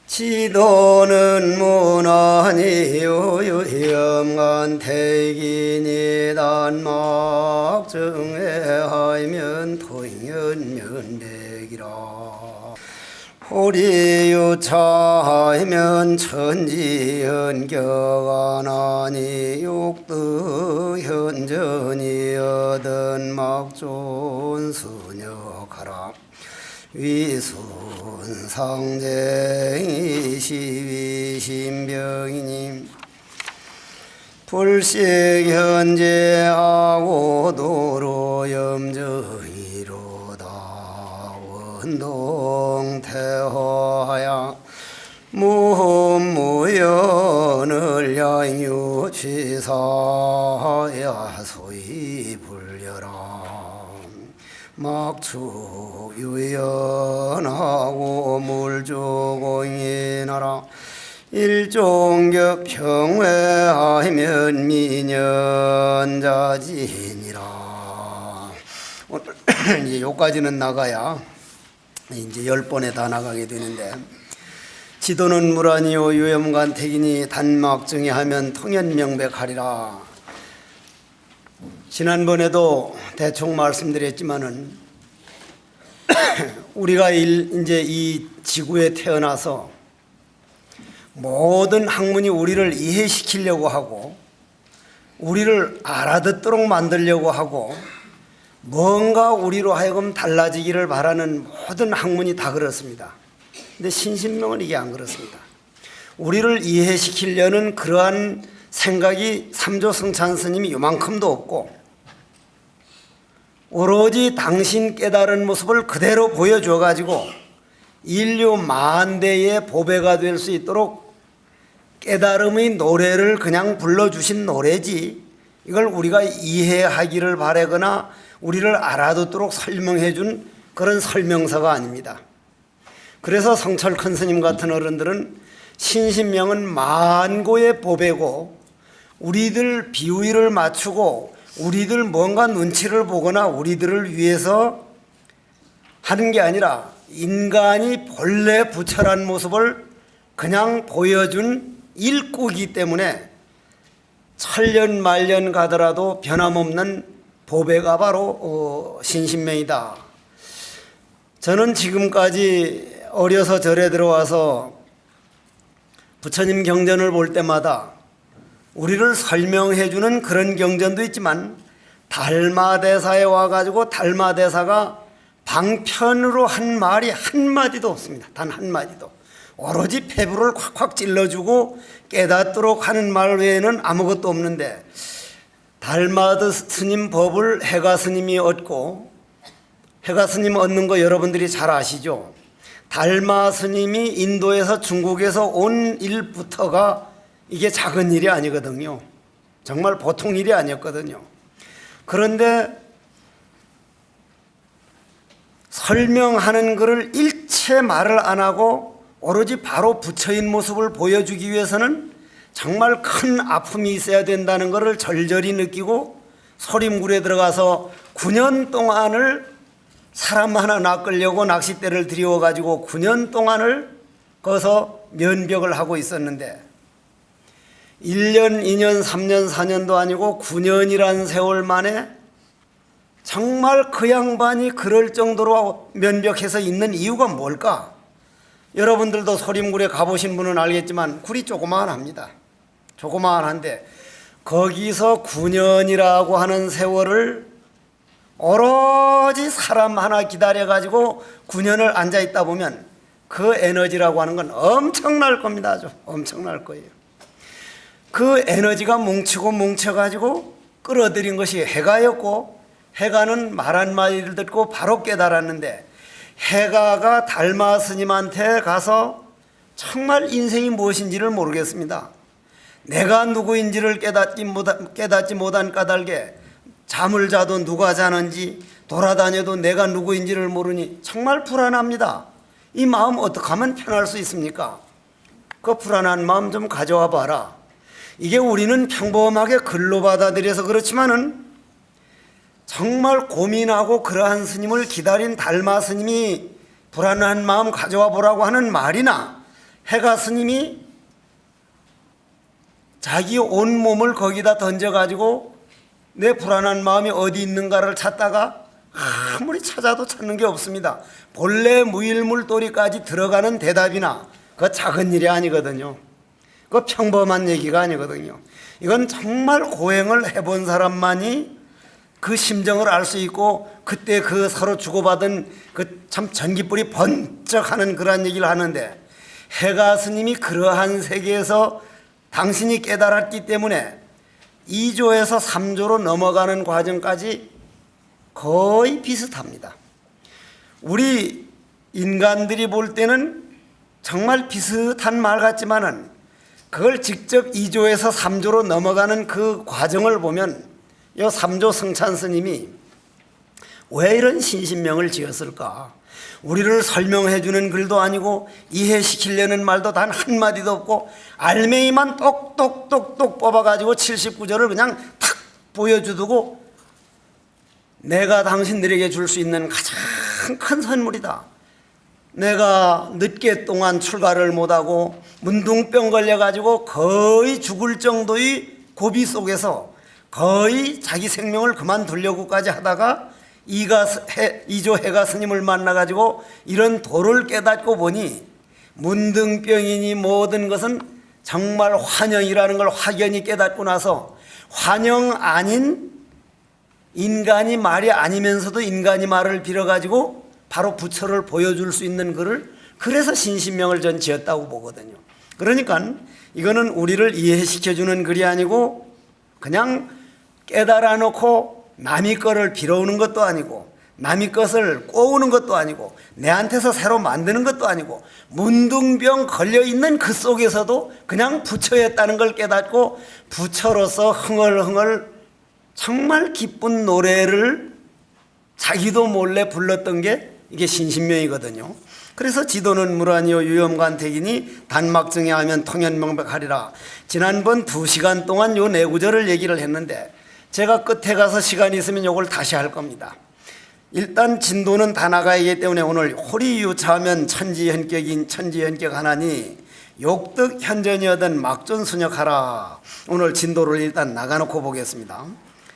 지도는 무난히요 유염간 태기니 단막정에 하이면 토인면백이라 호리유차하면 천지현격하나니 육득현전이 얻은 막존 수녀가라 위순상쟁이 시위신병이님 불식현재하고 도로염정이로다 원동태허하야 무무연을 양유취사야 소위 불려라 막추유연하고 물주공인하라 일종격 평회하면 미년자진이라. 오늘 이제 여기까지는 나가야 이제 10번에 다 나가게 되는데, 지도는 무란이요 유염간 택이니 단막정에 하면 통연명백하리라. 지난번에도 대충 말씀드렸지만은 우리가 이제 이 지구에 태어나서 모든 학문이 우리를 이해시키려고 하고 우리를 알아듣도록 만들려고 하고 뭔가 우리로 하여금 달라지기를 바라는 모든 학문이 다 그렇습니다. 근데 신신명은 이게 안 그렇습니다. 우리를 이해시키려는 그러한 생각이 삼조성찬 스님이 요만큼도 없고 오로지 당신 깨달은 모습을 그대로 보여줘 가지고 인류 만대의 보배가 될 수 있도록 깨달음의 노래를 그냥 불러주신 노래지, 이걸 우리가 이해하기를 바라거나 우리를 알아듣도록 설명해 준 그런 설명서가 아닙니다. 그래서 성철 큰 스님 같은 어른들은 신신명은 만고의 보배고 우리들 비위를 맞추고 우리들 뭔가 눈치를 보거나 우리들을 위해서 하는 게 아니라 인간이 본래 부처란 모습을 그냥 보여준 일구이기 때문에 천년 만년 가더라도 변함없는 보배가 바로 신신명이다. 저는 지금까지 어려서 절에 들어와서 부처님 경전을 볼 때마다 우리를 설명해 주는 그런 경전도 있지만 달마대사에 와가지고 달마대사가 방편으로 한 말이 한마디도 없습니다. 단 한마디도. 오로지 폐부를 콱콱 찔러주고 깨닫도록 하는 말 외에는 아무것도 없는데, 달마드 스님 법을 해가 스님이 얻고, 해가 스님 얻는 거 여러분들이 잘 아시죠? 달마 스님이 인도에서 중국에서 온 일부터가 이게 작은 일이 아니거든요. 정말 보통 일이 아니었거든요. 그런데 설명하는 것을 일체 말을 안 하고 오로지 바로 부처인 모습을 보여주기 위해서는 정말 큰 아픔이 있어야 된다는 것을 절절히 느끼고 소림굴에 들어가서 9년 동안을 사람 하나 낚으려고 낚싯대를 들여가지고 9년 동안을 거기서 면벽을 하고 있었는데 1년, 2년, 3년, 4년도 아니고 9년이란 세월 만에 정말 그 양반이 그럴 정도로 면벽해서 있는 이유가 뭘까? 여러분들도 소림굴에 가보신 분은 알겠지만 굴이 조그마합니다. 조그마한데 거기서 9년이라고 하는 세월을 오로지 사람 하나 기다려가지고 9년을 앉아있다 보면 그 에너지라고 하는 건 엄청날 겁니다. 아주 엄청날 거예요. 그 에너지가 뭉치고 뭉쳐가지고 끌어들인 것이 해가였고, 해가는 말 한마디를 듣고 바로 깨달았는데, 해가가 달마 스님한테 가서 정말 인생이 무엇인지를 모르겠습니다. 내가 누구인지를 깨닫지 못한 까닭에 잠을 자도 누가 자는지, 돌아다녀도 내가 누구인지를 모르니 정말 불안합니다. 이 마음 어떻게 하면 편할 수 있습니까? 그 불안한 마음 좀 가져와 봐라. 이게 우리는 평범하게 글로 받아들여서 그렇지만은 정말 고민하고 그러한 스님을 기다린 달마 스님이 불안한 마음 가져와 보라고 하는 말이나 해가 스님이 자기 온 몸을 거기다 던져가지고 내 불안한 마음이 어디 있는가를 찾다가 아무리 찾아도 찾는 게 없습니다. 본래 무일물도리까지 들어가는 대답이나 그 작은 일이 아니거든요. 그 평범한 얘기가 아니거든요. 이건 정말 고행을 해본 사람만이 그 심정을 알 수 있고 그때 그 서로 주고받은 그 참 전깃불이 번쩍하는 그러한 얘기를 하는데, 해가 스님이 그러한 세계에서 당신이 깨달았기 때문에 2조에서 3조로 넘어가는 과정까지 거의 비슷합니다. 우리 인간들이 볼 때는 정말 비슷한 말 같지만은 그걸 직접 2조에서 3조로 넘어가는 그 과정을 보면 이 3조 성찬 스님이 왜 이런 신신명을 지었을까? 우리를 설명해 주는 글도 아니고 이해시키려는 말도 단 한마디도 없고 알맹이만 똑똑똑똑 뽑아가지고 79조를 그냥 탁 보여주고 내가 당신들에게 줄 수 있는 가장 큰 선물이다. 내가 늦게 동안 출가를 못하고 문둥병 걸려가지고 거의 죽을 정도의 고비 속에서 거의 자기 생명을 그만두려고까지 하다가 이조 해가 스님을 만나가지고 이런 도를 깨닫고 보니 문둥병이니 모든 것은 정말 환영이라는 걸 확연히 깨닫고 나서 환영 아닌 인간이 말이 아니면서도 인간이 말을 빌어가지고 바로 부처를 보여줄 수 있는 글을, 그래서 신신명을 전 지었다고 보거든요. 그러니까 이거는 우리를 이해시켜주는 글이 아니고 그냥 깨달아 놓고 남의 거를 빌어오는 것도 아니고 남의 것을 꼬우는 것도 아니고 내한테서 새로 만드는 것도 아니고 문둥병 걸려있는 그 속에서도 그냥 부처였다는 걸 깨닫고 부처로서 흥얼흥얼 정말 기쁜 노래를 자기도 몰래 불렀던 게 이게 신신명이거든요. 그래서 지도는 물아니요 유염관택이니 단막증에 하면 통연명백하리라. 지난번 2시간 동안 요 4구절을 얘기를 했는데 제가 끝에 가서 시간이 있으면 요걸 다시 할 겁니다. 일단 진도는 다 나가야기 때문에 오늘 호리유차하면 천지현격인 천지현격 하나니 욕득 현전이여든 막존순역하라. 오늘 진도를 일단 나가놓고 보겠습니다.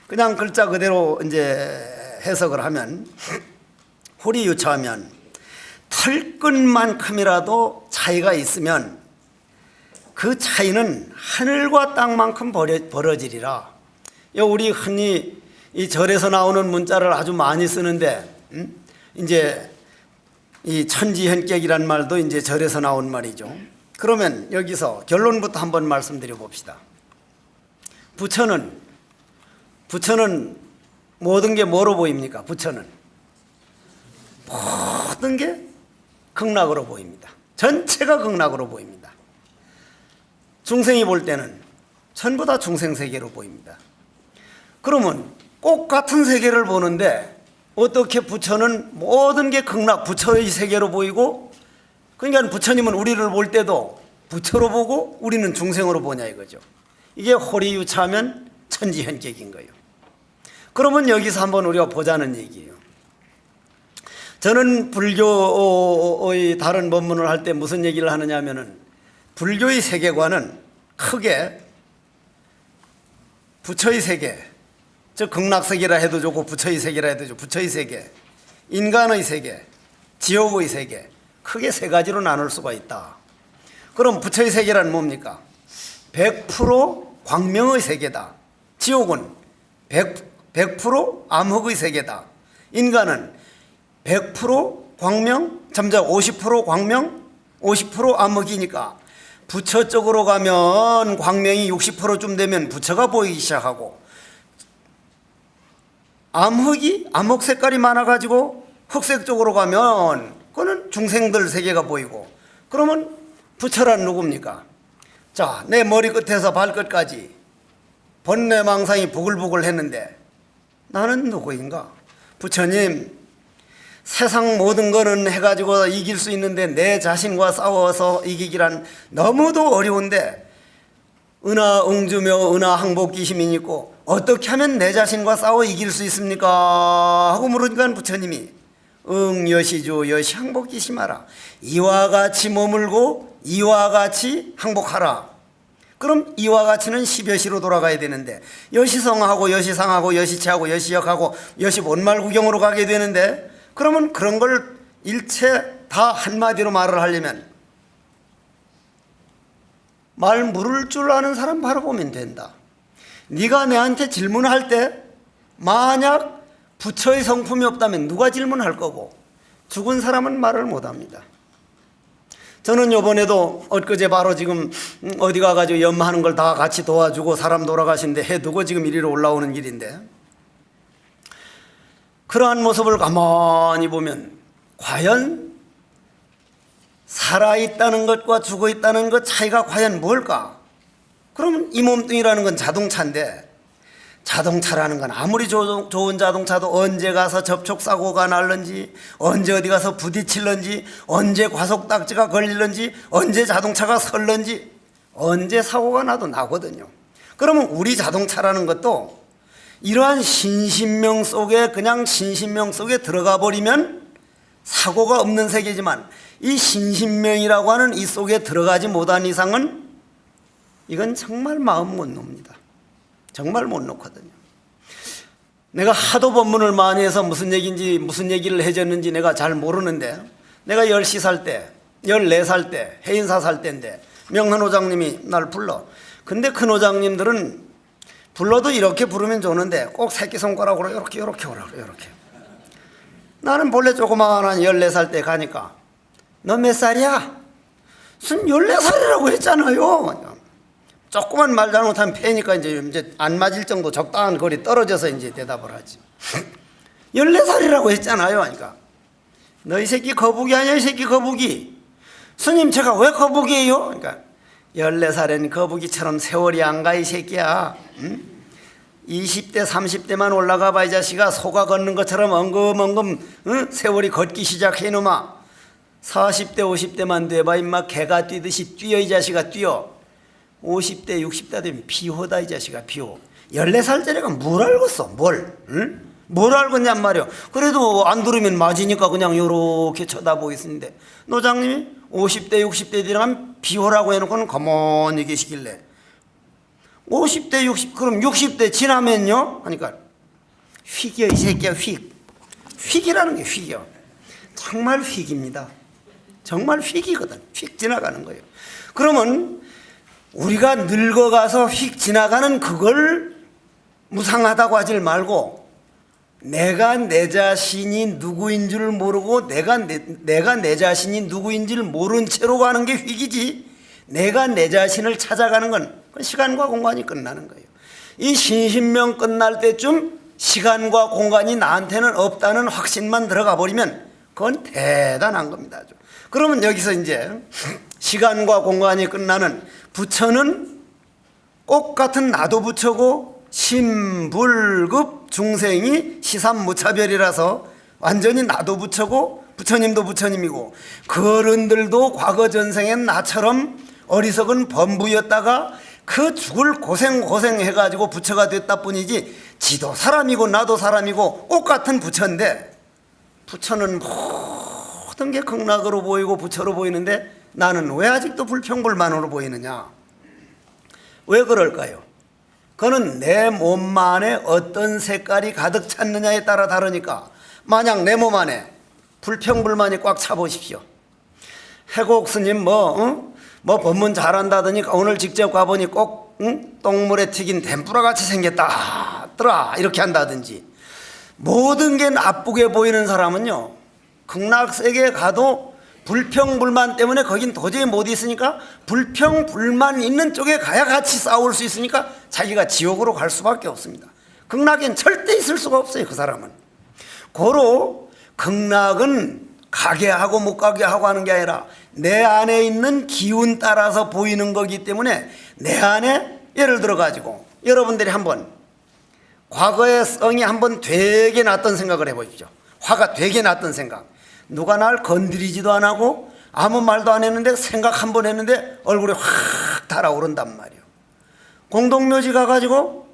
그냥 글자 그대로 이제 해석을 하면 호리유차하면 털끝만큼이라도 차이가 있으면 그 차이는 하늘과 땅만큼 벌어지리라. 우리 흔히 이 절에서 나오는 문자를 아주 많이 쓰는데 이제 이 천지현격이란 말도 이제 절에서 나온 말이죠. 그러면 여기서 결론부터 한번 말씀드려 봅시다. 부처는 모든 게 뭐로 보입니까? 부처는 모든 게 극락으로 보입니다. 전체가 극락으로 보입니다. 중생이 볼 때는 전부 다 중생세계로 보입니다. 그러면 꼭 같은 세계를 보는데 어떻게 부처는 모든 게 극락, 부처의 세계로 보이고, 그러니까 부처님은 우리를 볼 때도 부처로 보고 우리는 중생으로 보냐 이거죠. 이게 호리유차하면 천지현격인 거예요. 그러면 여기서 한번 우리가 보자는 얘기예요. 저는 불교의 다른 법문을 할 때 무슨 얘기를 하느냐 하면은 불교의 세계관은 크게 부처의 세계, 즉 극락세계라 해도 좋고 부처의 세계라 해도 좋고 부처의 세계, 인간의 세계, 지옥의 세계, 크게 3가지로 나눌 수가 있다. 그럼 부처의 세계란 뭡니까? 100% 광명의 세계다. 지옥은 100% 암흑의 세계다. 인간은 100% 광명, 잠자 50% 광명, 50% 암흑이니까 부처 쪽으로 가면 광명이 60%쯤 되면 부처가 보이기 시작하고, 암흑 색깔이 많아가지고 흑색 쪽으로 가면 그거는 중생들 세계가 보이고, 그러면 부처란 누굽니까? 자, 내 머리 끝에서 발끝까지 번뇌망상이 부글부글 했는데 나는 누구인가? 부처님, 세상 모든 거는 해가지고 이길 수 있는데 내 자신과 싸워서 이기기란 너무도 어려운데 은하응주며 은하항복기심이 있고 어떻게 하면 내 자신과 싸워 이길 수 있습니까? 하고 물으니까 부처님이 응 여시주 여시 항복기심하라. 이와 같이 머물고 이와 같이 항복하라. 그럼 이와 같이는 십여시로 돌아가야 되는데 여시성하고 여시상하고 여시치하고 여시역하고 여시본말 구경으로 가게 되는데, 그러면 그런 걸 일체 다 한마디로 말을 하려면 말 물을 줄 아는 사람 바로 보면 된다. 네가 내한테 질문할 때 만약 부처의 성품이 없다면 누가 질문할 거고, 죽은 사람은 말을 못합니다. 저는 요번에도 엊그제 바로 지금 어디 가가지고 염하는 걸 다 같이 도와주고 사람 돌아가신데 해두고 지금 이리로 올라오는 길인데, 그러한 모습을 가만히 보면 과연 살아있다는 것과 죽어있다는 것 차이가 과연 뭘까? 그러면 이 몸뚱이라는 건 자동차인데, 자동차라는 건 아무리 좋은 자동차도 언제 가서 접촉사고가 날는지, 언제 어디 가서 부딪힐는지, 언제 과속딱지가 걸릴는지, 언제 자동차가 설는지, 언제 사고가 나도 나거든요. 그러면 우리 자동차라는 것도 이러한 신신명 속에, 그냥 신신명 속에 들어가 버리면 사고가 없는 세계지만, 이 신신명이라고 하는 이 속에 들어가지 못한 이상은 이건 정말 마음 못 놉니다. 정말 못 놓거든요. 내가 하도 법문을 많이 해서 무슨 얘기인지 무슨 얘기를 해줬는지 내가 잘 모르는데, 내가 10시 살 때, 14살 때, 해인사 살 때인데 명한 호장님이 날 불러. 근데 큰 호장님들은 불러도 이렇게 부르면 좋은데 꼭 새끼손가락으로 이렇게 오라 그래. 이렇게. 나는 본래 조그마한 14살 때 가니까 너 몇 살이야? 무슨 14살이라고 했잖아요. 조그만 말 잘못하면 패니까 이제 안 맞을 정도 적당한 거리 떨어져서 이제 대답을 하지. 14살이라고 했잖아요. 그러니까 너 이 새끼 거북이 아니야? 이 새끼 거북이. 스님 제가 왜 거북이에요? 그러니까 14살엔 거북이처럼 세월이 안 가 이 새끼야. 응? 20대 30대만 올라가 봐 이 자식아. 소가 걷는 것처럼 엉금엉금 응? 세월이 걷기 시작해 이놈아. 40대 50대만 돼봐 임마. 개가 뛰듯이 뛰어 이 자식아 뛰어. 50대 60대 되면 비호다 이 자식아 비호. 14살짜리가 뭘 알겠어 뭘. 응? 뭘 알겠냔 말이야. 그래도 안 들으면 맞으니까 그냥 요렇게 쳐다보고 있는데, 노장님이 50대 60대 되면 비호라고 해놓고는 가만히 계시길래 50대 60 그럼 60대 지나면요? 하니까 휙이요 이 새끼야. 휙이라는 게 휙이요. 정말 휙입니다. 정말 휙이거든. 휙 지나가는 거예요. 그러면 우리가 늙어가서 휙 지나가는 그걸 무상하다고 하질 말고, 내가 내 자신이 누구인 줄 모르고 내가 내 자신이 누구인 줄 모른 채로 가는 게 휙이지, 내가 내 자신을 찾아가는 건 시간과 공간이 끝나는 거예요. 이 신신명 끝날 때쯤 시간과 공간이 나한테는 없다는 확신만 들어가 버리면 그건 대단한 겁니다. 그러면 여기서 이제 시간과 공간이 끝나는 부처는 꽃 같은 나도 부처고 심불급 중생이 시삼무차별이라서 완전히 나도 부처고 부처님도 부처님이고, 그 어른들도 과거 전생엔 나처럼 어리석은 범부였다가 그 죽을 고생해가지고 부처가 됐다 뿐이지, 지도 사람이고 나도 사람이고 꽃 같은 부처인데, 부처는 모든 게 극락으로 보이고 부처로 보이는데 나는 왜 아직도 불평불만으로 보이느냐? 왜 그럴까요? 그거는 내 몸 안에 어떤 색깔이 가득 찼느냐에 따라 다르니까, 만약 내 몸 안에 불평불만이 꽉 차보십시오. 해곡 스님 뭐 법문 잘한다더니 오늘 직접 가보니 꼭 똥물에 튀긴 덴뿌라 같이 생겼다 더라 이렇게 한다든지, 모든 게 나쁘게 보이는 사람은요, 극락세계에 가도 불평불만 때문에 거긴 도저히 못 있으니까 불평불만 있는 쪽에 가야 같이 싸울 수 있으니까 자기가 지옥으로 갈 수밖에 없습니다. 극락엔 절대 있을 수가 없어요. 그 사람은. 고로 극락은 가게 하고 못 가게 하고 하는 게 아니라 내 안에 있는 기운 따라서 보이는 거기 때문에, 내 안에 예를 들어 가지고 여러분들이 한번 과거의 성이 한번 되게 났던 생각을 해보십시오. 화가 되게 났던 생각. 누가 날 건드리지도 안 하고 아무 말도 안 했는데 생각 한번 했는데 얼굴이 확 달아오른단 말이에요. 공동묘지 가가지고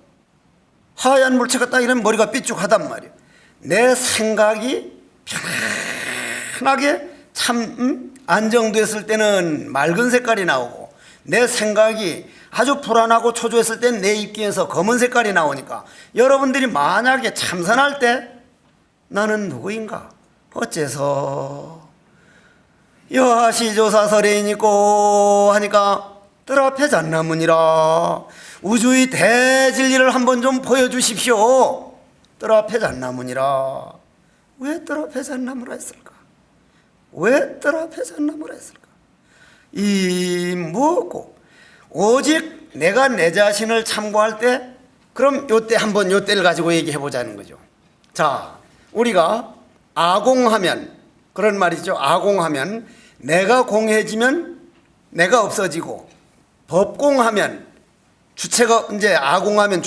하얀 물체가 딱 이러면 머리가 삐쭉하단 말이에요. 내 생각이 편하게 참 안정됐을 때는 맑은 색깔이 나오고, 내 생각이 아주 불안하고 초조했을 땐 내 입김에서 검은 색깔이 나오니까, 여러분들이 만약에 참선할 때 나는 누구인가? 어째서 여하시조사설에있고 하니까 뜰 앞에 잣나무니라. 우주의 대진리를 한번 좀 보여주십시오. 뜰 앞에 잣나무니라. 왜 뜰 앞에 잣나무라 했을까? 왜 뜰 앞에 잣나무라 했을까? 이 무엇고 오직 내가 내 자신을 참고할 때, 그럼 요때 한번 요때를 가지고 얘기해 보자는 거죠. 자, 우리가 아공하면, 그런 말이죠. 아공하면 내가 공해지면 내가 없어지고, 법공하면 주체가, 이제 아공하면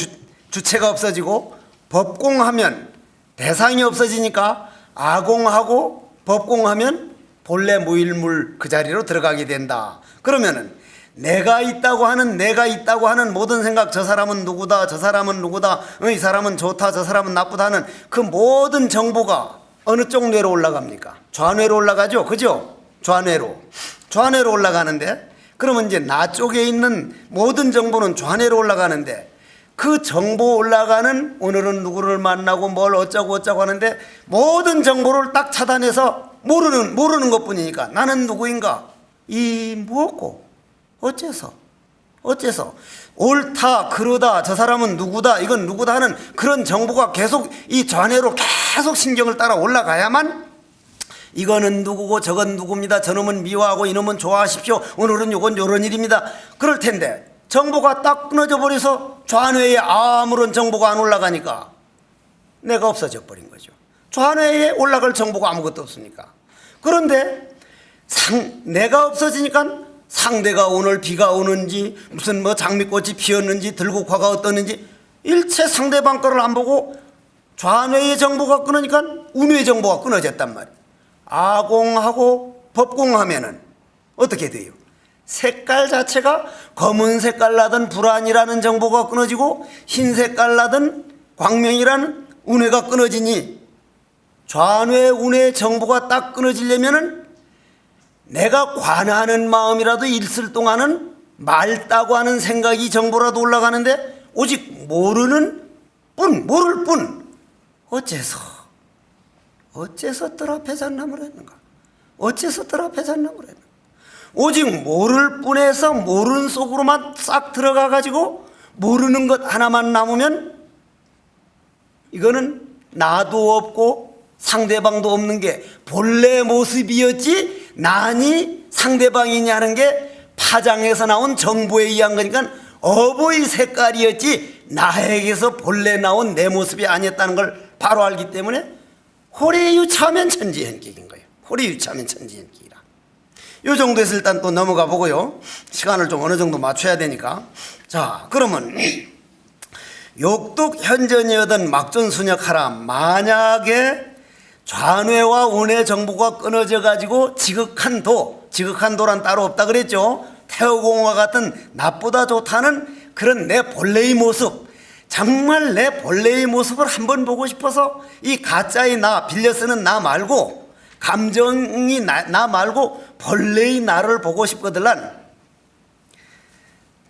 주체가 없어지고, 법공하면 대상이 없어지니까 아공하고 법공하면 본래 무일물 그 자리로 들어가게 된다. 그러면은 내가 있다고 하는 모든 생각, 저 사람은 누구다, 저 사람은 누구다, 이 사람은 좋다, 저 사람은 나쁘다 하는 그 모든 정보가 어느 쪽 뇌로 올라갑니까? 좌뇌로 올라가죠. 그죠? 좌뇌로 올라가는데, 그러면 이제 나 쪽에 있는 모든 정보는 좌뇌로 올라가는데, 그 정보 올라가는, 오늘은 누구를 만나고 뭘 어쩌고 하는데 모든 정보를 딱 차단해서 모르는 것뿐이니까 나는 누구인가? 이 무엇고 어째서 옳다 그르다, 저 사람은 누구다, 이건 누구다 하는 그런 정보가 계속 이 좌뇌로 계속 신경을 따라 올라가야만, 이거는 누구고 저건 누구입니다, 저놈은 미워하고 이놈은 좋아하십시오, 오늘은 요건 요런 일입니다, 그럴 텐데 정보가 딱 끊어져 버려서 좌뇌에 아무런 정보가 안 올라가니까 내가 없어져 버린 거죠. 좌뇌에 올라갈 정보가 아무것도 없으니까. 그런데 내가 없어지니까 상대가 오늘 비가 오는지, 무슨 뭐 장미꽃이 피었는지, 들국화가 어떠는지 일체 상대방 거를 안 보고 좌뇌의 정보가 끊으니까 우뇌의 정보가 끊어졌단 말이에요. 아공하고 법공하면은 어떻게 돼요? 색깔 자체가 검은 색깔 나든 불안이라는 정보가 끊어지고, 흰 색깔 나든 광명이라는 운해가 끊어지니, 좌뇌 운해의 정보가 딱 끊어지려면은 내가 관하는 마음이라도 있을 동안은 맑다고 하는 생각이 정보라도 올라가는데, 오직 모를 뿐 어째서 뜰 앞에 잣나무를 했는가? 어째서 뜰 앞에 잣나무를 했는가? 오직 모를 뿐에서 모르는 속으로만 싹 들어가 가지고 모르는 것 하나만 남으면, 이거는 나도 없고 상대방도 없는 게 본래 모습이었지 나니 상대방이냐 하는 게 파장에서 나온 정보에 의한 거니까 어보의 색깔이었지 나에게서 본래 나온 내 모습이 아니었다는 걸 바로 알기 때문에 호래유차하면 천지현격인 거예요. 호래유차하면 천지현격이라. 요 정도에서 일단 또 넘어가 보고요. 시간을 좀 어느 정도 맞춰야 되니까. 자, 그러면 욕독 현전이 얻은 막존순역하라. 만약에 좌뇌와 운의 정보가 끊어져 가지고 지극한 도란 따로 없다 그랬죠. 태호공과 같은 나보다 좋다는 그런 내 본래의 모습, 정말 내 본래의 모습을 한번 보고 싶어서 이 가짜의 나, 빌려 쓰는 나 말고, 감정이 나 말고 본래의 나를 보고 싶거들란,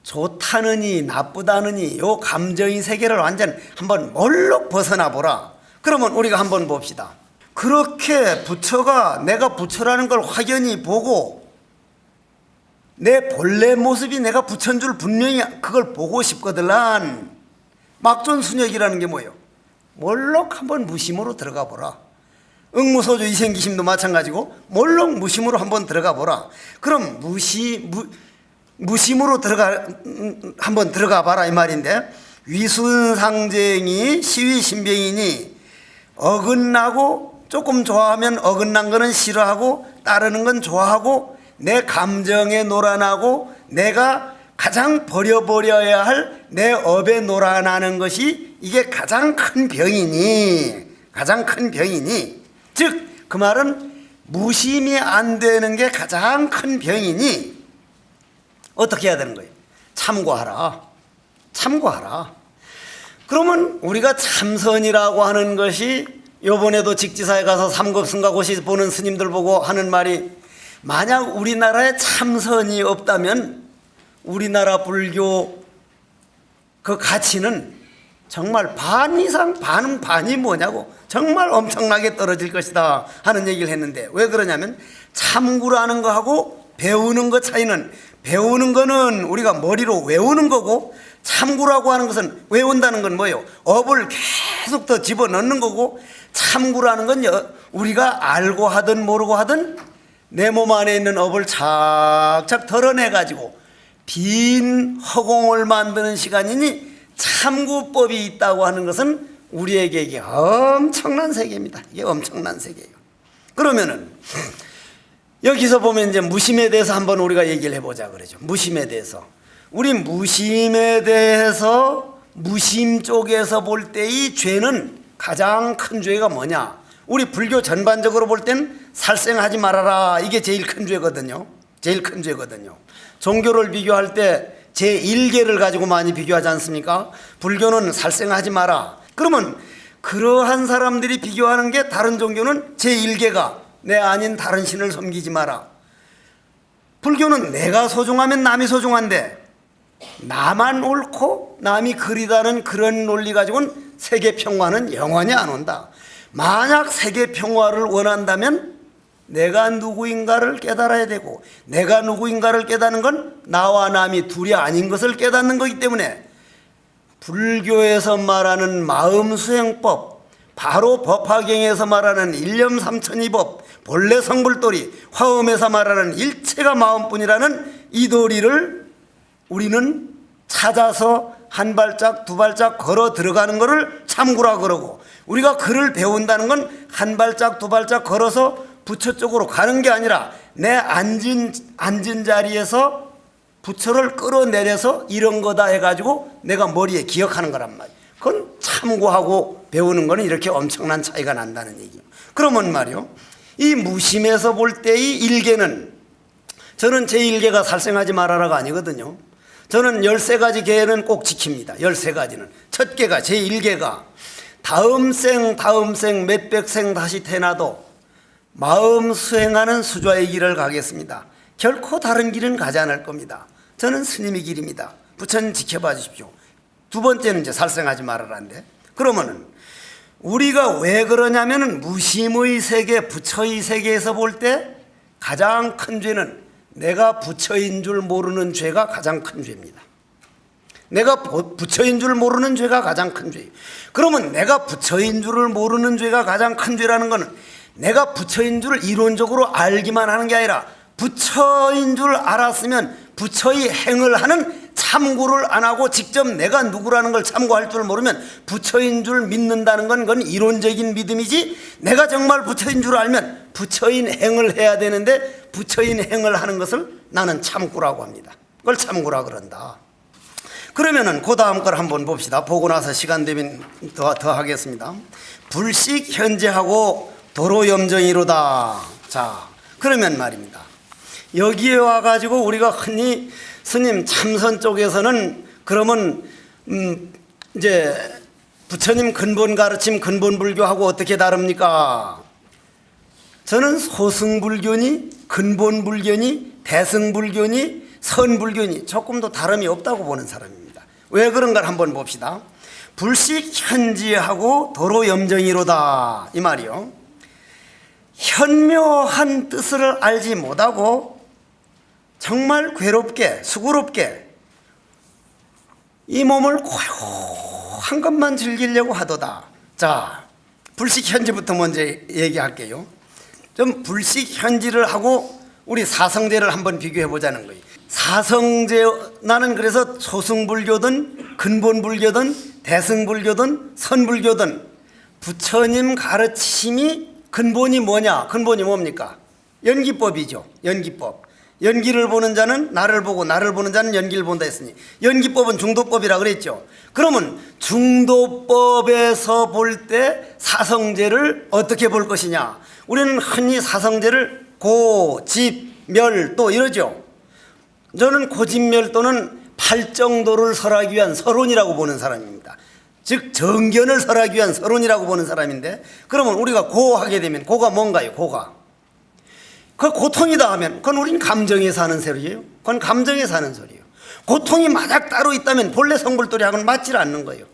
좋다느니 나쁘다느니 요 감정의 세계를 완전 한번 몰록 벗어나 보라. 그러면 우리가 한번 봅시다. 그렇게 부처가 내가 부처라는 걸 확연히 보고 내 본래 모습이 내가 부처인 줄 분명히 그걸 보고 싶거들란, 막존순역이라는 게 뭐예요? 몰록 한번 무심으로 들어가 보라. 응무소주 이생기심도 마찬가지고 몰록 무심으로 한번 들어가 보라. 그럼 무심으로 한번 들어가 봐라 이 말인데, 위순상쟁이 시위신병이니 어긋나고 조금 좋아하면 어긋난 거는 싫어하고 따르는 건 좋아하고, 내 감정에 놀아나고 내가 가장 버려버려야 할 내 업에 놀아나는 것이 이게 가장 큰 병이니, 즉 그 말은 무심이 안 되는 게 가장 큰 병이니 어떻게 해야 되는 거예요? 참고하라. 그러면 우리가 참선이라고 하는 것이 요번에도 직지사에 가서 삼급승가고시 보는 스님들 보고 하는 말이, 만약 우리나라에 참선이 없다면 우리나라 불교 그 가치는 정말 반 이상, 반이 뭐냐고, 정말 엄청나게 떨어질 것이다 하는 얘기를 했는데, 왜 그러냐면 참구라는 거하고 배우는 것 차이는, 배우는 거는 우리가 머리로 외우는 거고, 참구라고 하는 것은, 외운다는 건 뭐예요? 업을 계속 더 집어넣는 거고, 참구라는 건 우리가 알고 하든 모르고 하든 내 몸 안에 있는 업을 착착 덜어내가지고 빈 허공을 만드는 시간이니, 참구법이 있다고 하는 것은 우리에게 이게 엄청난 세계입니다. 이게 엄청난 세계예요. 그러면은 여기서 보면 이제 무심에 대해서 한번 우리가 얘기를 해보자 그러죠. 무심에 대해서. 우리 무심에 대해서, 무심 쪽에서 볼 때 이 죄는, 가장 큰 죄가 뭐냐? 우리 불교 전반적으로 볼 땐 살생하지 말아라, 이게 제일 큰 죄거든요. 제일 큰 죄거든요. 종교를 비교할 때 제1계를 가지고 많이 비교하지 않습니까? 불교는 살생하지 마라. 그러면 그러한 사람들이 비교하는 게, 다른 종교는 제1계가 내 아닌 다른 신을 섬기지 마라. 불교는 내가 소중하면 남이 소중한데, 나만 옳고 남이 그리다는 그런 논리 가지고는 세계 평화는 영원히 안 온다. 만약 세계 평화를 원한다면 내가 누구인가를 깨달아야 되고, 내가 누구인가를 깨닫는 건 나와 남이 둘이 아닌 것을 깨닫는 거기 때문에, 불교에서 말하는 마음수행법, 바로 법화경에서 말하는 일념삼천이법, 본래 성불도리, 화엄에서 말하는 일체가 마음뿐이라는 이 도리를 우리는 찾아서 한 발짝 두 발짝 걸어 들어가는 것을 참구라 그러고, 우리가 글을 배운다는 건 한 발짝 두 발짝 걸어서 부처 쪽으로 가는 게 아니라 내 앉은 자리에서 부처를 끌어내려서 이런 거다 해가지고 내가 머리에 기억하는 거란 말이에요. 그건 참고하고 배우는 거는 이렇게 엄청난 차이가 난다는 얘기예요. 그러면 말이요, 이 무심에서 볼 때의 일계는, 저는 제1계가 살생하지 말아라가 아니거든요. 저는 13가지 계는 꼭 지킵니다. 13가지는. 첫 계가, 제1계가 다음 생 몇백 생 다시 태어나도 마음 수행하는 수좌의 길을 가겠습니다. 결코 다른 길은 가지 않을 겁니다. 저는 스님의 길입니다. 부처님 지켜봐 주십시오. 두 번째는 이제 살생하지 말아라인데, 그러면은 우리가 왜 그러냐면은 무심의 세계, 부처의 세계에서 볼 때 가장 큰 죄는 내가 부처인 줄 모르는 죄가 가장 큰 죄입니다. 내가 부처인 줄 모르는 죄가 가장 큰 죄예요. 그러면 내가 부처인 줄을 모르는 죄가 가장 큰 죄라는 것은 내가 부처인 줄을 이론적으로 알기만 하는 게 아니라, 부처인 줄 알았으면 부처의 행을 하는 참고를 안 하고 직접 내가 누구라는 걸 참고할 줄 모르면 부처인 줄 믿는다는 건 그건 이론적인 믿음이지, 내가 정말 부처인 줄 알면 부처인 행을 해야 되는데 부처인 행을 하는 것을 나는 참고라고 합니다. 그걸 참고라 그런다. 그러면은 그 다음 걸 한번 봅시다. 보고 나서 시간 되면 더 하겠습니다. 불식 현재하고 도로 염정이로다. 자, 그러면 말입니다. 여기에 와가지고 우리가 흔히 스님 참선 쪽에서는 그러면 이제 부처님 근본 가르침, 근본 불교하고 어떻게 다릅니까? 저는 소승불교니 근본 불교니 대승불교니 선불교니 조금도 다름이 없다고 보는 사람입니다. 왜 그런가를 한번 봅시다. 불식 현지하고 도로 염정이로다, 이 말이요. 현묘한 뜻을 알지 못하고 정말 괴롭게 수고롭게 이 몸을 고요한 것만 즐기려고 하도다. 자, 불식 현지부터 먼저 얘기할게요. 좀 불식 현지를 하고 우리 사성제를 한번 비교해 보자는 거예요. 사성제, 나는 그래서 소승불교든 근본불교든 대승불교든 선불교든 부처님 가르침이 근본이 뭐냐? 근본이 뭡니까? 연기법이죠. 연기법. 연기를 보는 자는 나를 보고 나를 보는 자는 연기를 본다 했으니 연기법은 중도법이라 그랬죠. 그러면 중도법에서 볼 때 사성제를 어떻게 볼 것이냐? 우리는 흔히 사성제를 고, 집, 멸, 도 이러죠. 저는 고집멸도는 팔정도를 설하기 위한 서론이라고 보는 사람입니다. 즉 정견을 설하기 위한 서론이라고 보는 사람인데, 그러면 우리가 고하게 되면 고가 뭔가요? 고가 그 고통이다 하면 그건 우린 감정에 사는 소리예요. 그건 감정에 사는 소리예요. 고통이 만약 따로 있다면 본래 성불도리하고는 맞질 않는 거예요.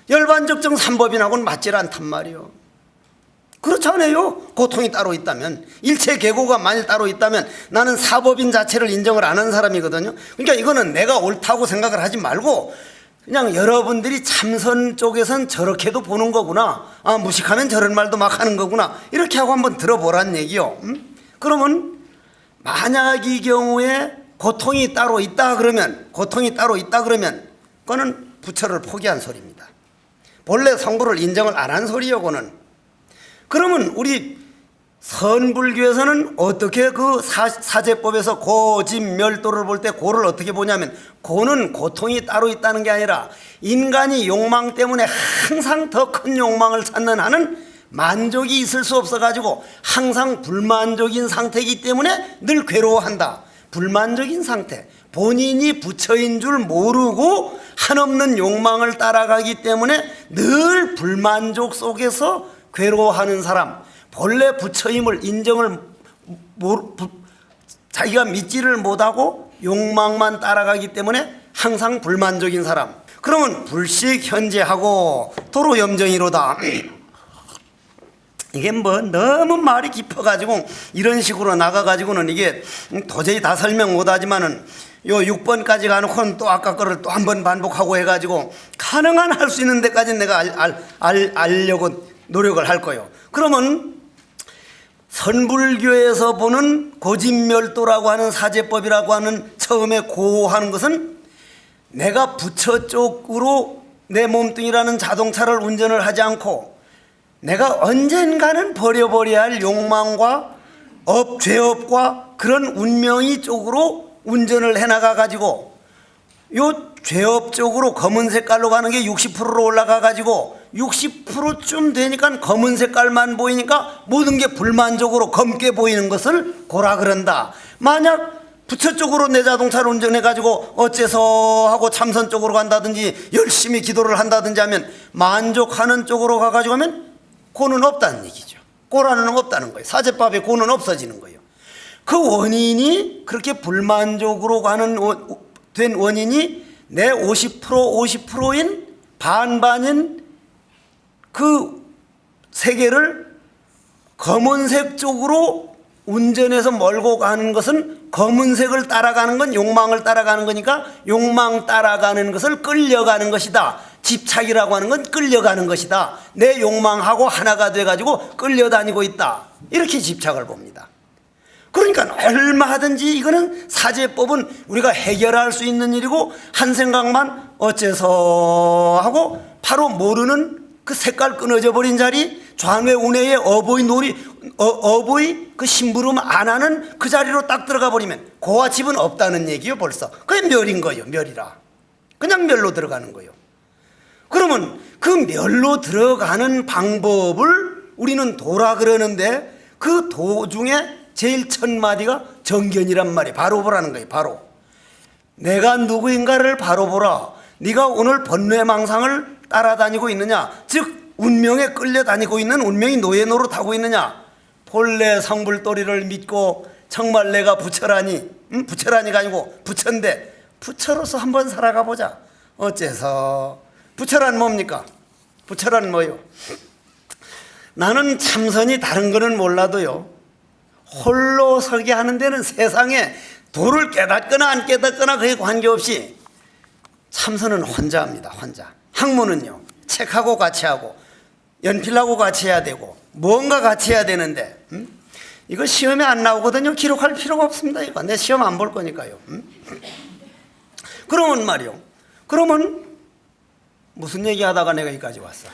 열반적정 삼법인하고는 맞질 않단 말이에요. 그렇지 않아요? 고통이 따로 있다면, 일체 계고가 만일 따로 있다면 나는 사법인 자체를 인정을 안 한 사람이거든요. 그러니까 이거는 내가 옳다고 생각을 하지 말고 그냥 여러분들이 참선 쪽에선 저렇게도 보는 거구나, 아 무식하면 저런 말도 막 하는 거구나, 이렇게 하고 한번 들어보란 얘기요. 그러면 만약 이 경우에 고통이 따로 있다 그러면 그거는 부처를 포기한 소리입니다. 본래 성불을 인정을 안 한 소리요. 그거는. 그러면 우리 선불교에서는 어떻게 그 사제법에서 고짐멸도를 볼 때 고를 어떻게 보냐면, 고는 고통이 따로 있다는 게 아니라 인간이 욕망 때문에 항상 더 큰 욕망을 찾는 한은 만족이 있을 수 없어 가지고 항상 불만족인 상태이기 때문에 늘 괴로워한다. 불만족인 상태, 본인이 부처인 줄 모르고 한없는 욕망을 따라가기 때문에 늘 불만족 속에서 괴로워하는 사람, 본래 부처임을 인정을 자기가 믿지를 못하고 욕망만 따라가기 때문에 항상 불만족인 사람, 그러면 불식 현재하고 도로 염정이로다. 이게 뭐 너무 말이 깊어가지고 이런 식으로 나가가지고는 이게 도저히 다 설명 못하지만은 요 6번까지 가놓고는 또 아까 거를 또 한 번 반복하고 해가지고 가능한 할 수 있는 데까지 내가 알려고 노력을 할 거예요. 그러면 선불교에서 보는 고짐멸도라고 하는 사제법이라고 하는 처음에 고하는 것은, 내가 부처 쪽으로 내 몸뚱이라는 자동차를 운전을 하지 않고 내가 언젠가는 버려버려야 할 욕망과 죄업과 그런 운명이 쪽으로 운전을 해나가 가지고, 요 죄업 쪽으로 검은 색깔로 가는 게 60%로 올라가 가지고 60%쯤 되니까 검은 색깔만 보이니까 모든 게 불만족으로 검게 보이는 것을 고라 그런다. 만약 부처 쪽으로 내 자동차를 운전해 가지고 어째서 하고 참선 쪽으로 간다든지 열심히 기도를 한다든지 하면 만족하는 쪽으로 가 가지고 하면 고는 없다는 얘기죠. 고라는 없다는 거예요. 사제법에 고는 없어지는 거예요. 그 원인이 그렇게 불만족으로 된 원인이 내 50%인 반반인 그 세계를 검은색 쪽으로 운전해서 몰고 가는 것은, 검은색을 따라가는 건 욕망을 따라가는 거니까 욕망 따라가는 것을 끌려가는 것이다. 집착이라고 하는 건 끌려가는 것이다. 내 욕망하고 하나가 돼가지고 끌려다니고 있다. 이렇게 집착을 봅니다. 그러니까 얼마든지 이거는 사제법은 우리가 해결할 수 있는 일이고, 한 생각만 어째서 하고 바로 모르는 그 색깔 끊어져 버린 자리, 좌뇌 우뇌의 어보이 그 심부름 안 하는 그 자리로 딱 들어가 버리면 고와 집은 없다는 얘기요. 벌써 그게 멸인 거예요. 멸이라 그냥 멸로 들어가는 거예요. 그러면 그 멸로 들어가는 방법을 우리는 도라 그러는데, 그 도 중에 제일 첫 마디가 정견이란 말이에요. 바로 보라는 거예요. 바로 내가 누구인가를 바로 보라. 네가 오늘 번뇌망상을 따라다니고 있느냐, 즉 운명에 끌려다니고 있는, 운명이 노예 노릇하고 있느냐, 본래 성불도리를 믿고 정말 내가 부처라니, 부처라니가 아니고 부처인데 부처로서 한번 살아가 보자. 어째서 부처란 뭡니까? 부처란 뭐요? 나는 참선이 다른 거는 몰라도요, 홀로 서게 하는 데는 세상에 도를 깨닫거나 안 깨닫거나 그에 관계없이 참선은 혼자 합니다. 혼자. 학문은요, 책하고 같이 하고 연필하고 같이 해야 되고 뭔가 같이 해야 되는데, 이거 시험에 안 나오거든요. 기록할 필요가 없습니다. 이거 내 시험 안 볼 거니까요. 그러면 말이요, 그러면 무슨 얘기하다가 내가 여기까지 왔어?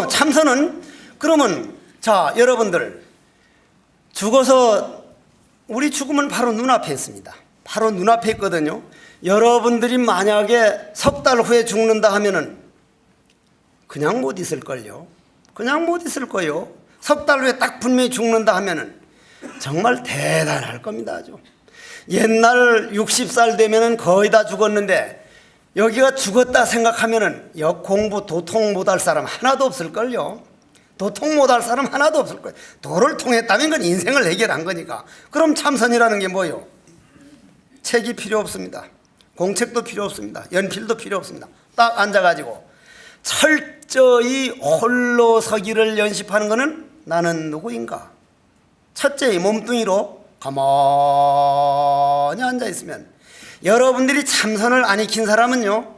참선은 그러면, 자 여러분들, 죽어서 우리 죽음은 바로 눈앞에 있습니다. 바로 눈앞에 있거든요. 여러분들이 만약에 석 달 후에 죽는다 하면은 그냥 못 있을걸요. 그냥 못 있을 거예요. 석 달 후에 딱 분명히 죽는다 하면은 정말 대단할 겁니다. 아주. 옛날 60살 되면은 거의 다 죽었는데 여기가 죽었다 생각하면은 공부 도통 못할 사람 하나도 없을걸요. 도통 못할 사람 하나도 없을거예요. 도를 통했다면 그건 인생을 해결한 거니까. 그럼 참선이라는 게 뭐요? 책이 필요 없습니다. 공책도 필요 없습니다. 연필도 필요 없습니다. 딱 앉아가지고 철저히 홀로 서기를 연습하는 것은 나는 누구인가? 첫째, 이 몸뚱이로 가만히 앉아있으면, 여러분들이 참선을 안 익힌 사람은요,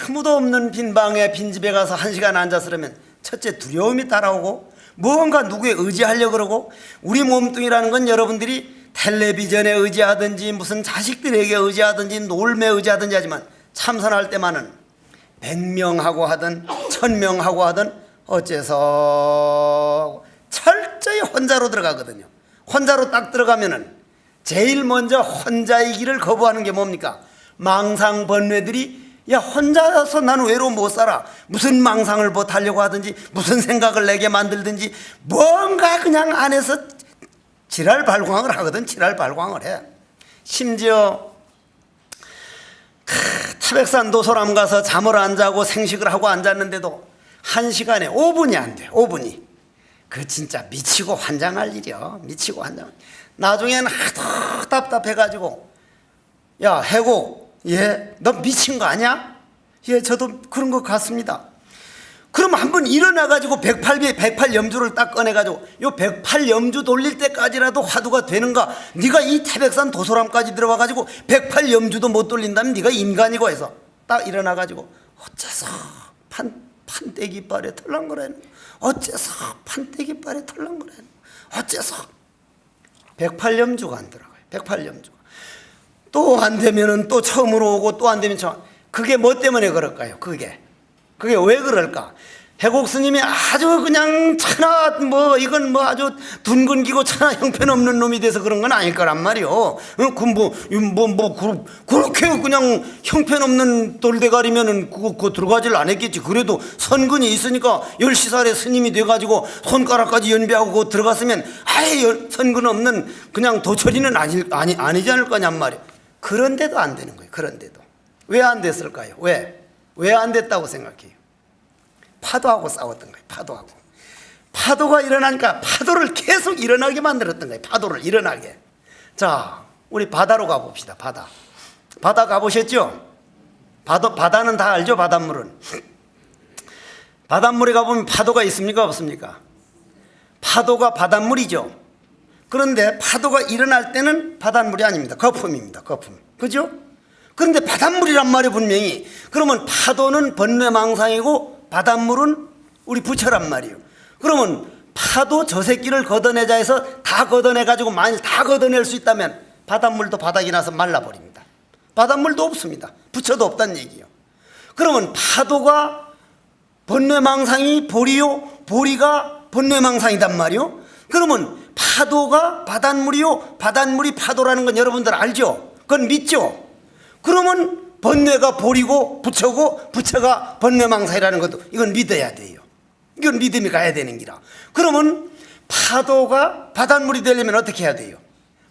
아무도 없는 빈 방에 빈 집에 가서 1시간 앉았으면 첫째 두려움이 따라오고 무언가 누구에 의지하려고 그러고, 우리 몸뚱이라는 건 여러분들이 텔레비전에 의지하든지 무슨 자식들에게 의지하든지 놀매 의지하든지 하지만 참선할 때만은 100명하고 하든 1000명하고 하든 어째서 철저히 혼자로 들어가거든요. 혼자로 딱 들어가면은 제일 먼저 혼자의 길을 거부하는 게 뭡니까? 망상 번뇌들이 야 혼자서 나는 외로워 못 살아, 무슨 망상을 하려고 하든지 무슨 생각을 내게 만들든지 뭔가 그냥 안에서 지랄 발광을 하거든. 지랄 발광을 해. 심지어 타백산 도소람 가서 잠을 안 자고 생식을 하고 앉았는데도 1시간에 5분이 안 돼. 5분이. 그 진짜 미치고 환장할 일이야. 미치고 환장. 나중에는 하도 답답해가지고 야 해고, 예, 너 미친 거 아니야? 예, 저도 그런 것 같습니다. 그럼 한번 일어나가지고 108염주를 딱 꺼내가지고 요 108염주 돌릴 때까지라도 화두가 되는가? 네가 이 태백산 도소람까지 들어와가지고 108염주도 못 돌린다면 네가 인간이고 해서 딱 일어나가지고 어째서 판때기빨에 털랑거려는, 어째서 판때기빨에 털랑거려는, 어째서 108염주가 안 들어가요. 108염주가 또 안 되면은 또 처음으로 오고 또 안 되면 처음. 그게 뭐 때문에 그럴까요? 그게 왜 그럴까? 해곡 스님이 아주 그냥 천하 이건 아주 둔근기고 천하 형편없는 놈이 돼서 그런 건 아닐 거란 말이요. 그렇게 그냥 형편없는 돌대가리면은 그거 들어가질 않았겠지. 그래도 선근이 있으니까 10살에 스님이 돼가지고 손가락까지 연비하고 그거 들어갔으면 아예 선근 없는 그냥 도처리는 아니지 않을 거냔 말이야. 그런데도 안 되는 거예요. 그런데도. 왜 안 됐을까요? 왜 안 됐다고 생각해요? 파도하고 싸웠던 거예요. 파도가 일어나니까 파도를 계속 일어나게 만들었던 거예요. 파도를 일어나게. 자, 우리 바다로 가봅시다. 바다 가보셨죠? 바다는 다 알죠? 바닷물은. 바닷물에 가보면 파도가 있습니까? 없습니까? 파도가 바닷물이죠. 그런데 파도가 일어날 때는 바닷물이 아닙니다. 거품입니다. 거품. 그죠? 그런데 바닷물이란 말이 분명히, 그러면 파도는 번뇌망상이고 바닷물은 우리 부처란 말이에요. 그러면 파도 저 새끼를 걷어내자 해서 다 걷어내가지고 만일 다 걷어낼 수 있다면 바닷물도 바닥이 나서 말라버립니다. 바닷물도 없습니다. 부처도 없다는 얘기예요. 그러면 파도가 번뇌망상이 보리요, 보리가 번뇌망상이단 말이요. 그러면 파도가 바닷물이요, 바닷물이 파도라는 건 여러분들 알죠? 그건 믿죠? 그러면 번뇌가 보리고 부처고 부처가 번뇌망상이라는 것도 이건 믿어야 돼요. 이건 믿음이 가야 되는 기라. 그러면 파도가 바닷물이 되려면 어떻게 해야 돼요?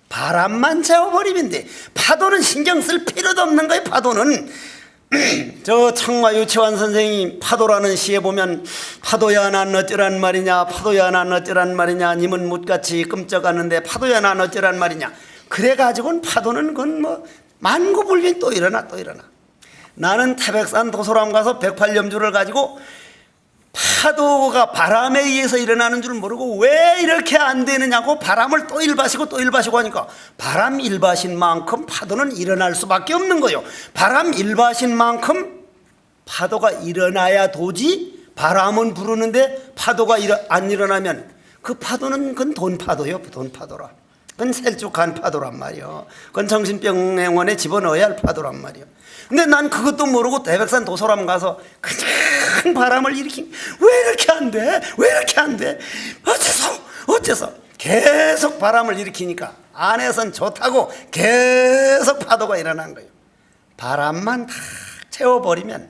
바람만 채워버리면 돼. 파도는 신경 쓸 필요도 없는 거예요. 파도는 저 청마 유치환 선생이 파도라는 시에 보면 파도야 난 어쩌란 말이냐, 파도야 난 어쩌란 말이냐, 님은 묻같이 끔쩍하는데 파도야 난 어쩌란 말이냐. 그래가지고는 파도는 그건 만고불변 또 일어나. 나는 태백산 도소람 가서 108염주를 가지고 파도가 바람에 의해서 일어나는 줄 모르고 왜 이렇게 안 되느냐고 바람을 또 일바시고 하니까 바람 일바신 만큼 파도는 일어날 수밖에 없는 거예요. 바람 일바신 만큼 파도가 일어나야 도지. 바람은 부르는데 파도가 안 일어나면 그 파도는 그건 돈파도요. 돈파도라. 그건 셀쭉한 파도란 말이요. 그건 정신병원에 집어넣어야 할 파도란 말이요. 근데 난 그것도 모르고 태백산 도소람 가서 그냥 바람을 일으킨, 왜 이렇게 안 돼? 왜 이렇게 안 돼? 어째서 계속 바람을 일으키니까 안에선 좋다고 계속 파도가 일어난 거예요. 바람만 다 채워버리면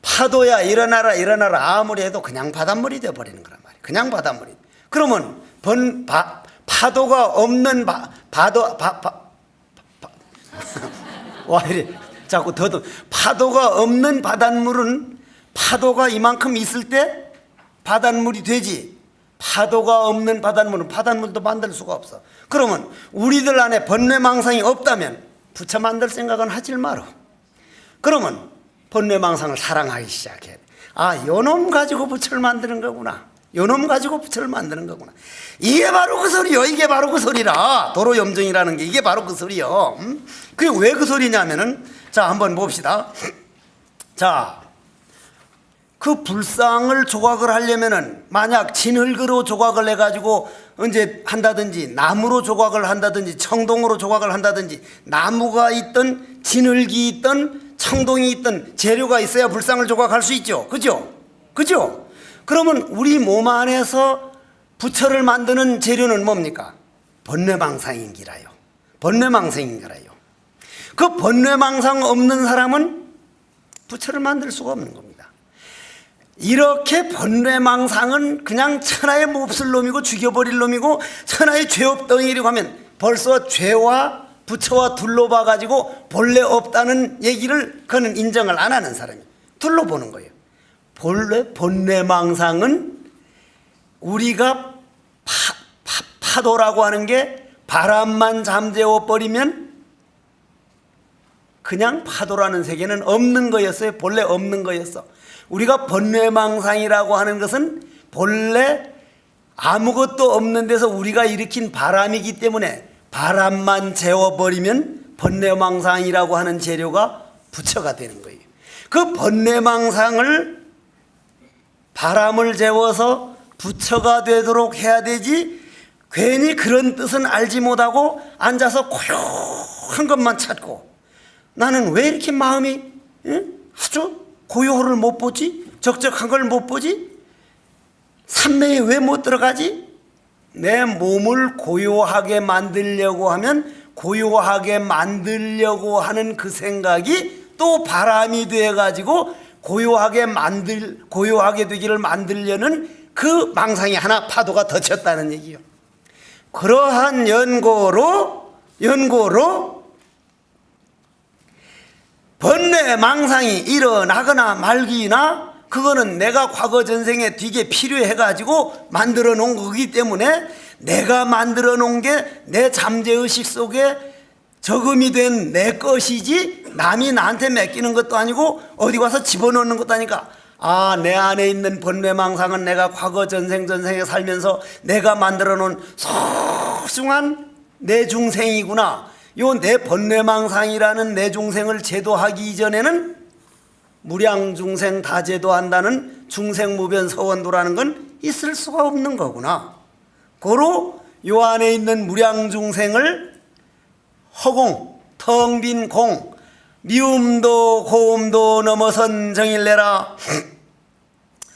파도야 일어나라 아무리 해도 그냥 바닷물이 되어버리는 거란 말이에요. 그냥 바닷물이. 그러면 파도가 없는 와 이래 자꾸 더듬. 파도가 없는 바닷물은 파도가 이만큼 있을 때 바닷물이 되지, 파도가 없는 바닷물은 바닷물도 만들 수가 없어. 그러면 우리들 안에 번뇌망상이 없다면 부처 만들 생각은 하질 마라. 그러면 번뇌망상을 사랑하기 시작해. 아, 요놈 가지고 부처를 만드는 거구나. 요놈 가지고 부처를 만드는 거구나. 이게 바로 그 소리요. 이게 바로 그 소리라. 도로염증이라는 게 이게 바로 그 소리요. 그게 왜 그 소리냐면은, 자, 한번 봅시다. 자, 그 불상을 조각을 하려면은 만약 진흙으로 조각을 해가지고 언제 한다든지, 나무로 조각을 한다든지, 청동으로 조각을 한다든지, 나무가 있던 진흙이 있던 청동이 있던 재료가 있어야 불상을 조각할 수 있죠. 그죠? 그죠? 그러면 우리 몸 안에서 부처를 만드는 재료는 뭡니까? 번뇌망상인기라요. 번뇌망상인기라요. 그 번뇌망상 없는 사람은 부처를 만들 수가 없는 겁니다. 이렇게 번뇌망상은 그냥 천하의 몹쓸 놈이고 죽여버릴 놈이고 천하의 죄업덩이라고 하면 벌써 죄와 부처와 둘러봐 가지고 본래 없다는 얘기를 그는 인정을 안 하는 사람이 둘러보는 거예요. 본래 번뇌망상은 우리가 파도라고 하는 게 바람만 잠재워 버리면 그냥 파도라는 세계는 없는 거였어요. 본래 없는 거였어. 우리가 번뇌망상이라고 하는 것은 본래 아무것도 없는 데서 우리가 일으킨 바람이기 때문에 바람만 재워버리면 번뇌망상이라고 하는 재료가 부처가 되는 거예요. 그 번뇌망상을 바람을 재워서 부처가 되도록 해야 되지, 괜히 그런 뜻은 알지 못하고 앉아서 고요한 것만 찾고, 나는 왜 이렇게 마음이 아주 고요를 못 보지? 적적한 걸 못 보지? 삼매에 왜 못 들어가지? 내 몸을 고요하게 만들려고 하면 고요하게 만들려고 하는 그 생각이 또 바람이 돼가지고 고요하게 되기를 만들려는 그 망상이 하나 파도가 덧쳤다는 얘기요. 그러한 연고로 번뇌 망상이 일어나거나 말기나 그거는 내가 과거 전생에 되게 필요해가지고 만들어 놓은 거기 때문에 내가 만들어 놓은 게 내 잠재의식 속에 저금이 된 내 것이지 남이 나한테 맡기는 것도 아니고 어디 가서 집어넣는 것도 아니까, 아, 내 안에 있는 번뇌망상은 내가 과거 전생에 살면서 내가 만들어 놓은 소중한 내 중생이구나. 요 내 번뇌망상이라는 내 중생을 제도하기 이전에는 무량중생 다 제도한다는 중생무변서원도라는 건 있을 수가 없는 거구나. 고로 요 안에 있는 무량중생을 허공, 텅 빈 공, 미움도 고움도 넘어선 정일내라.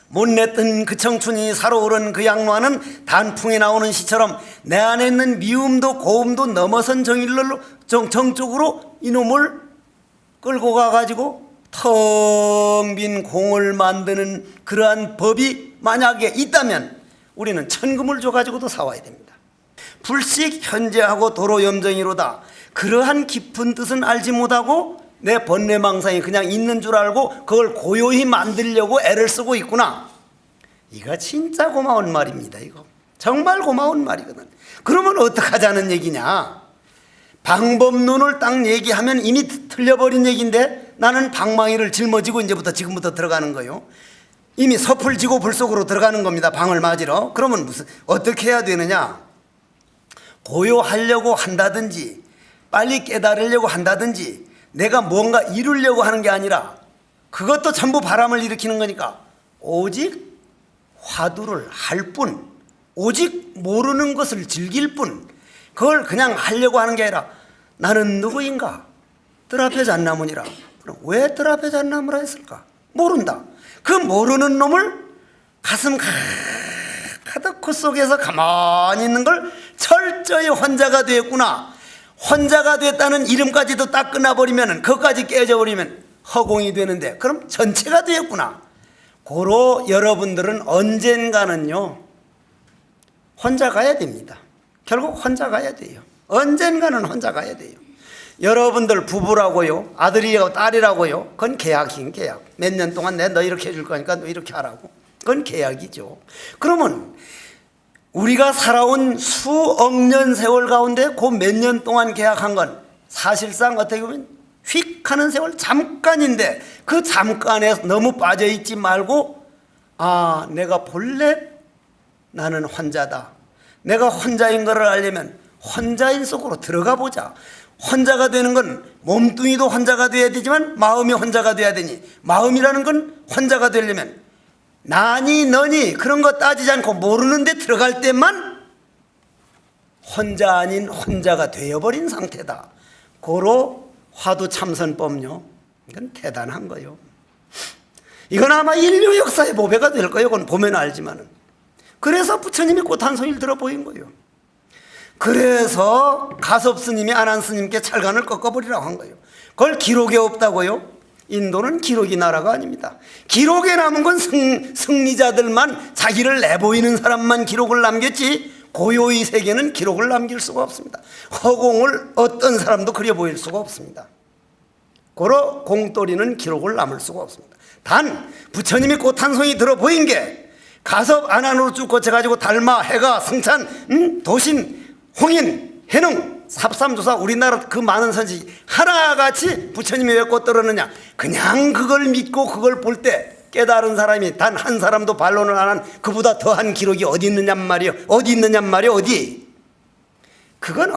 못 냈던 그 청춘이 살아오른 그 양로하는 단풍에 나오는 시처럼 내 안에 있는 미움도 고움도 넘어선 정일로 정쪽으로 이놈을 끌고 가가지고 텅 빈 공을 만드는 그러한 법이 만약에 있다면 우리는 천금을 줘가지고도 사와야 됩니다. 불식 현재하고 도로염정이로다. 그러한 깊은 뜻은 알지 못하고 내 번뇌망상이 그냥 있는 줄 알고 그걸 고요히 만들려고 애를 쓰고 있구나. 이거 진짜 고마운 말입니다. 이거 정말 고마운 말이거든. 그러면 어떡하자는 얘기냐. 방법론을 딱 얘기하면 이미 틀려버린 얘기인데 나는 방망이를 짊어지고 지금부터 들어가는 거예요. 이미 섭을 지고 불 속으로 들어가는 겁니다. 방을 맞으러. 그러면 어떻게 해야 되느냐. 고요하려고 한다든지 빨리 깨달으려고 한다든지 내가 뭔가 이루려고 하는 게 아니라 그것도 전부 바람을 일으키는 거니까 오직 화두를 할 뿐, 오직 모르는 것을 즐길 뿐, 그걸 그냥 하려고 하는 게 아니라 나는 누구인가? 뜰 앞에 잣나무니라. 그럼 왜 뜰 앞에 잣나무라 했을까? 모른다. 그 모르는 놈을 가슴 가득 코 속에서 가만히 있는 걸 철저히 혼자가 되었구나. 혼자가 됐다는 이름까지도 딱 끝나버리면, 그것까지 깨져버리면 허공이 되는데 그럼 전체가 되었구나. 고로 여러분들은 언젠가는요 혼자 가야 됩니다. 결국 혼자 가야 돼요. 언젠가는 혼자 가야 돼요. 여러분들 부부라고요, 아들이고 딸이라고요, 그건 계약인 계약. 몇 년 동안 내 너 이렇게 해줄 거니까 너 이렇게 하라고. 그건 계약이죠. 그러면 우리가 살아온 수억 년 세월 가운데 그 몇 년 동안 계약한 건 사실상 어떻게 보면 휙 하는 세월 잠깐인데, 그 잠깐에 너무 빠져있지 말고, 아, 내가 본래 나는 혼자다, 내가 혼자인 것을 알려면 혼자인 속으로 들어가 보자. 혼자가 되는 건 몸뚱이도 혼자가 돼야 되지만 마음이 혼자가 돼야 되니, 마음이라는 건 혼자가 되려면 나니 너니 그런 거 따지지 않고 모르는데 들어갈 때만 혼자 아닌 혼자가 되어버린 상태다. 고로 화두참선법요, 이건 대단한 거요. 이건 아마 인류 역사의 보배가 될 거예요. 그건 보면 알지만은. 그래서 부처님이 꽃 한 송이를 들어 보인 거예요. 그래서 가섭스님이 안한스님께 찰간을 꺾어버리라고 한 거예요. 그걸 기록에 없다고요? 인도는 기록이 나라가 아닙니다. 기록에 남은 건 승리자들만, 자기를 내보이는 사람만 기록을 남겼지, 고요의 세계는 기록을 남길 수가 없습니다. 허공을 어떤 사람도 그려 보일 수가 없습니다. 고로 공돌이는 기록을 남을 수가 없습니다. 단 부처님이 꽃 한 송이 들어 보인 게 가섭 안안으로 쭉 거쳐가지고 달마, 해가, 승찬, 도신, 홍인, 해능, 삽삼조사, 우리나라 그 많은 선지 하나같이 부처님이 왜 꽃 들었느냐, 그냥 그걸 믿고 그걸 볼 때 깨달은 사람이 단 한 사람도 반론을 안 한 그보다 더한 기록이 어디 있느냔 말이요. 어디 있느냔 말이요. 어디? 그건